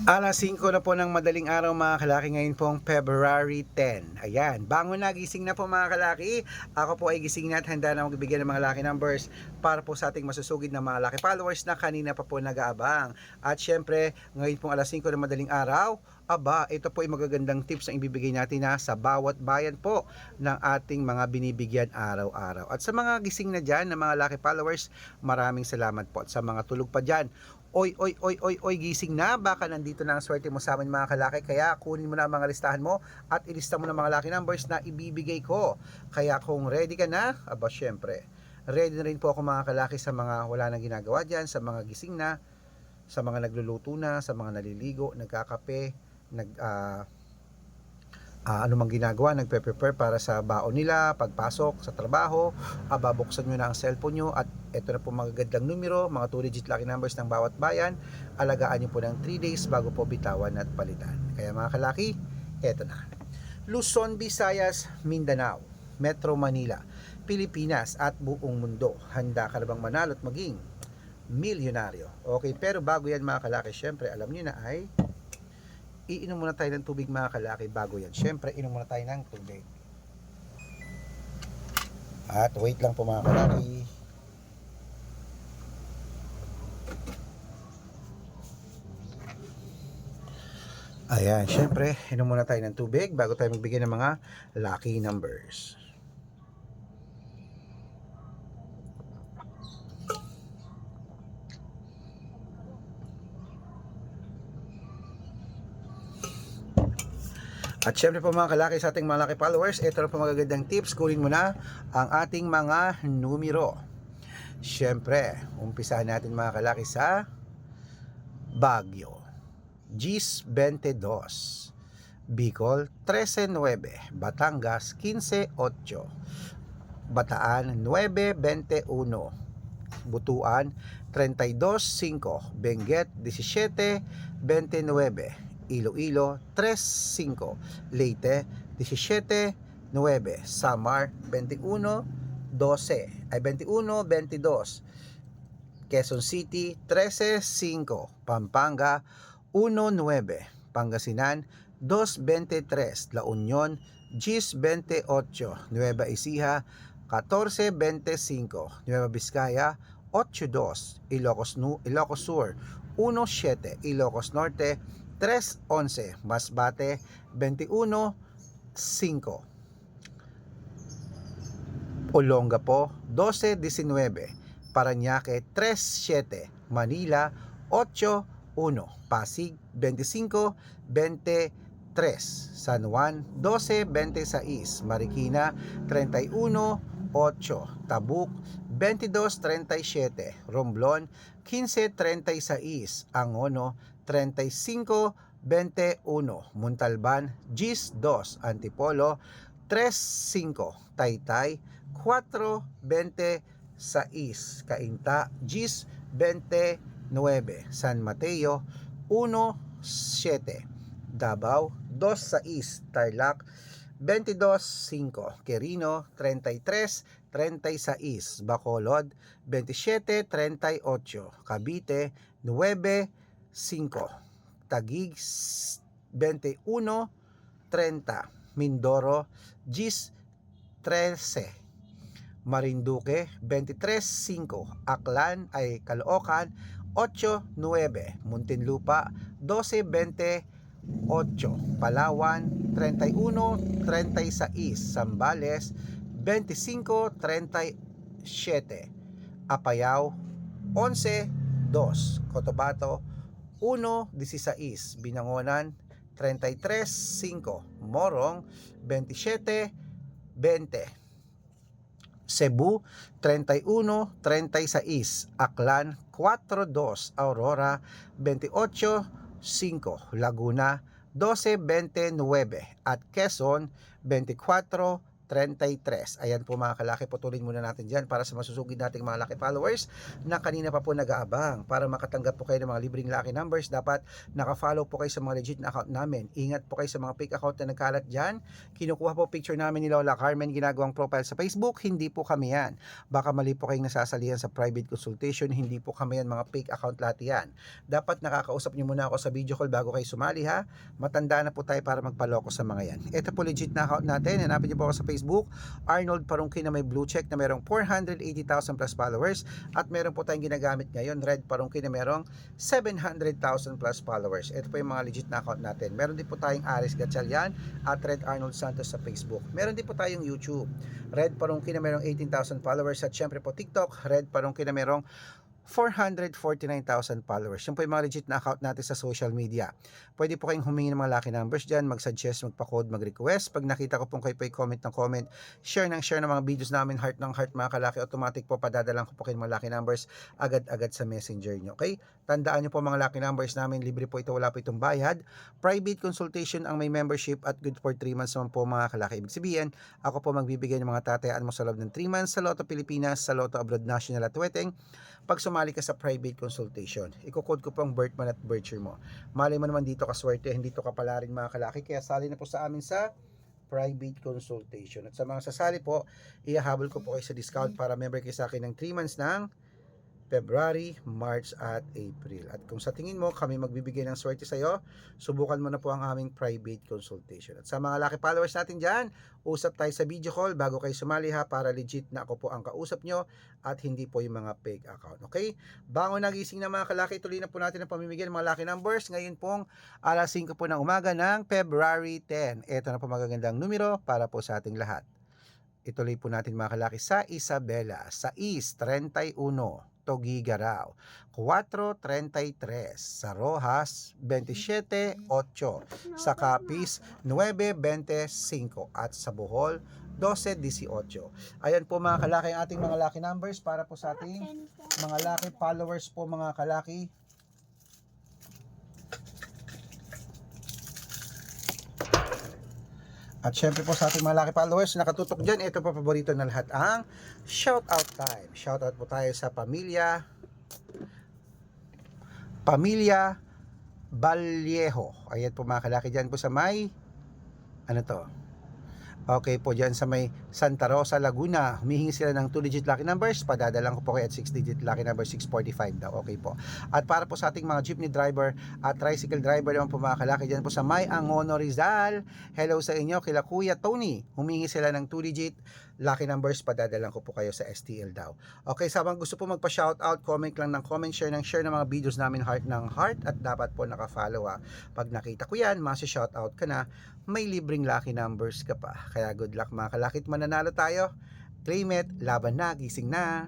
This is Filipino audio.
Alas 5 na po ng madaling araw mga kalaki, ngayon pong February 10. Ayan, bangon na, gising na po mga kalaki. Ako po ay gising na at handa na magbibigay ng mga lucky numbers para po sa ating masusugid na mga lucky followers na kanina pa po nag-aabang. At syempre, ngayon pong alas 5 ng madaling araw, aba, ito po ay magagandang tips na ibibigay natin na sa bawat bayan po ng ating mga binibigyan araw-araw. At sa mga gising na dyan na mga lucky followers, maraming salamat po. At sa mga tulog pa dyan, oy, oy, oy, oy, oy, gising na. Baka nandito na ang swerte mo sa amin mga kalaki. Kaya kunin mo na ang mga listahan mo at ilista mo na mga lucky numbers na ibibigay ko. Kaya kung ready ka na, aba syempre, ready na rin po ako mga kalaki sa mga wala nang ginagawa dyan, sa mga gising na, sa mga nagluluto na, sa mga naliligo, nagkakape, ano mang ginagawa, nagpe-prepare para sa baon nila, pagpasok sa trabaho, babuksan nyo na ang cellphone nyo at ito na po magagandang numero, mga 2-digit lucky numbers ng bawat bayan. Alagaan nyo po ng 3 days bago po bitawan at palitan. Kaya mga kalaki, eto na. Luzon, Visayas, Mindanao, Metro Manila, Pilipinas at buong mundo. Handa ka na bang manalo at maging milyonaryo? Okay, pero bago yan mga kalaki, syempre alam nyo na ay iinom muna tayo ng tubig mga kalaki bago yan. Syempre, inom muna tayo ng tubig. At wait lang po mga kalaki. Ayan, syempre, inom muna tayo ng tubig bago tayo magbigay ng mga lucky numbers. At syempre po mga kalaki sa ating mga lucky followers, ito na po magagandang tips. Kunin mo na ang ating mga numero. Syempre, umpisahan natin mga kalaki sa Baguio, Gis 22, Bicol 13-9, Batangas 15-8, Bataan 9-21, Butuan 32-5, Benguet 17-29, Iloilo 3-5, Leyte 17-9, Samar 21-12, ay 21-22, Quezon City 13-5, Pampanga 1-9, Pangasinan 2-23, La Union 10-28, Nueva Ecija 14-25, Nueva Vizcaya 8-2, Ilocos Sur 1-7, Ilocos Norte 3-11, Masbate 21-5, Olongapo 12-19, Parañaque 3-7, Manila 8-1, Pasig 25-23, San Juan 12-26, Marikina 31-8, Tabuk 22-37, Romblon 15-36, Angono 35-21, Montalban 10-2, Antipolo 3-5, Taytay 4-26, Cainta 10-29, San Mateo 1-7, Davao 2-6, Tarlac 22-5, Quirino 33-36, Bacolod 27-38, Cavite 9-5, Taguig 21-30, Mindoro 10-13, Marinduque 23-5, Aklan ay Caloocan 8-9, Muntinlupa 12-28, Palawan 31-36, Zambales 25-37, Apayao 11-2, Cotabato 1-16, Binangonan 33-5, Morong 27-20, Cebu 31-36, Aklan 4-2, Aurora 28-5, Laguna 12-29 at Quezon 24-13. 33. Ayan po mga kalaki, putulin muna natin dyan para sa masusugid nating mga lucky followers na kanina pa po nag-aabang. Para makatanggap po kayo ng mga libreng lucky numbers, dapat naka-follow po kayo sa mga legit na account namin. Ingat po kayo sa mga fake account na nagkalat dyan. Kinukuha po picture namin ni Lola Carmen, ginagawang profile sa Facebook. Hindi po kami yan. Baka mali po kayong nasasalihan sa private consultation. Hindi po kami yan, mga fake account lahat yan. Dapat nakakausap nyo muna ako sa video call bago kayo sumali ha. Matanda na po tayo para magpaloko sa mga yan. Ito po legit na account natin. Hanapin nyo po ako sa Facebook, Arnold Parungkin na may blue check na merong 480,000 plus followers, at meron po tayong ginagamit ngayon, Red Parungkin na merong 700,000 plus followers. Ito po yung mga legit na account natin. Meron din po tayong Aris Gatchalian at Red Arnold Santos sa Facebook. Meron din po tayong YouTube, Red Parungkin na merong 18,000 followers, at syempre po TikTok, Red Parungkin na merong 449,000 followers. Yan po yung mga legit na account natin sa social media. Pwede po kayong humingi ng mga lucky numbers dyan, mag-suggest, magpa-code, mag-request. Pag nakita ko pong kayo po comment ng comment, share ng mga videos namin, heart ng heart mga kalaki, automatic po padadalang ko po kayo mga lucky numbers agad-agad sa messenger nyo. Okay? Tandaan nyo po mga lucky numbers namin, libre po ito, wala po itong bayad. Private consultation ang may membership at good for 3 months naman po mga kalaki. Ibig sabihin, ako po magbibigay ng mga tatayaan mo sa loob ng 3 months sa Lotto Pilipinas, sa Lotto Abroad National at Weteng. Pag sumali ka sa private consultation, ikukode ko po ang birth month at birth year mo. Malay mo naman dito ka swerte, hindi to kapalarin mga kalaki, kaya sali na po sa amin sa private consultation. At sa mga sasali po, ihahabol ko po kayo sa discount para member kayo sa akin ng 3 months ng February, March at April. At kung sa tingin mo kami magbibigay ng swerte sa iyo, subukan mo na po ang aming private consultation. At sa mga lucky followers natin dyan, usap tayo sa video call bago kayo sumali ha, para legit na ako po ang kausap nyo at hindi po yung mga fake account. Okay? Bangon nagising na mga kalaki, tuloy na po natin ang pamimigay ng mga lucky numbers. Ngayon pong alas 5 po ng umaga ng February 10. Ito na po magagandang numero para po sa ating lahat. Ituloy po natin mga kalaki sa Isabela, sa East 31, Togigaraw 433, sa Rojas 27.8, sa Capiz 9.25, at sa Bohol 12.18. Ayan po mga kalaki ang ating mga lucky numbers para po sa ating mga lucky followers po mga kalaki. At syempre po sa ating mga lucky followers nakatutok dyan, ito po paborito na lahat ang shoutout time. Shoutout po tayo sa pamilya Vallejo. Ayan po mga kalaki dyan po sa may okay po dyan sa may Santa Rosa, Laguna. Humihingi sila ng 2-digit lucky numbers. Padadalang ko po kayo at 6-digit lucky number 645 daw. Okay po. At para po sa ating mga jeepney driver at tricycle driver naman po mga kalaki dyan po sa may Angono, Rizal. Hello sa inyo, kila Kuya Tony. Humingi sila ng 2-digit lucky numbers. Padadalang ko po kayo sa STL daw. Okay, sa mga gusto po magpa-shoutout, comment lang ng comment, share ng mga videos namin, heart ng heart, at dapat po naka-follow ha. Pag nakita ko yan, masi-shoutout ka na, may libreng lucky numbers ka pa. Kaya good luck mga kalakit, mananalo tayo. Claim it, laban na, gising na.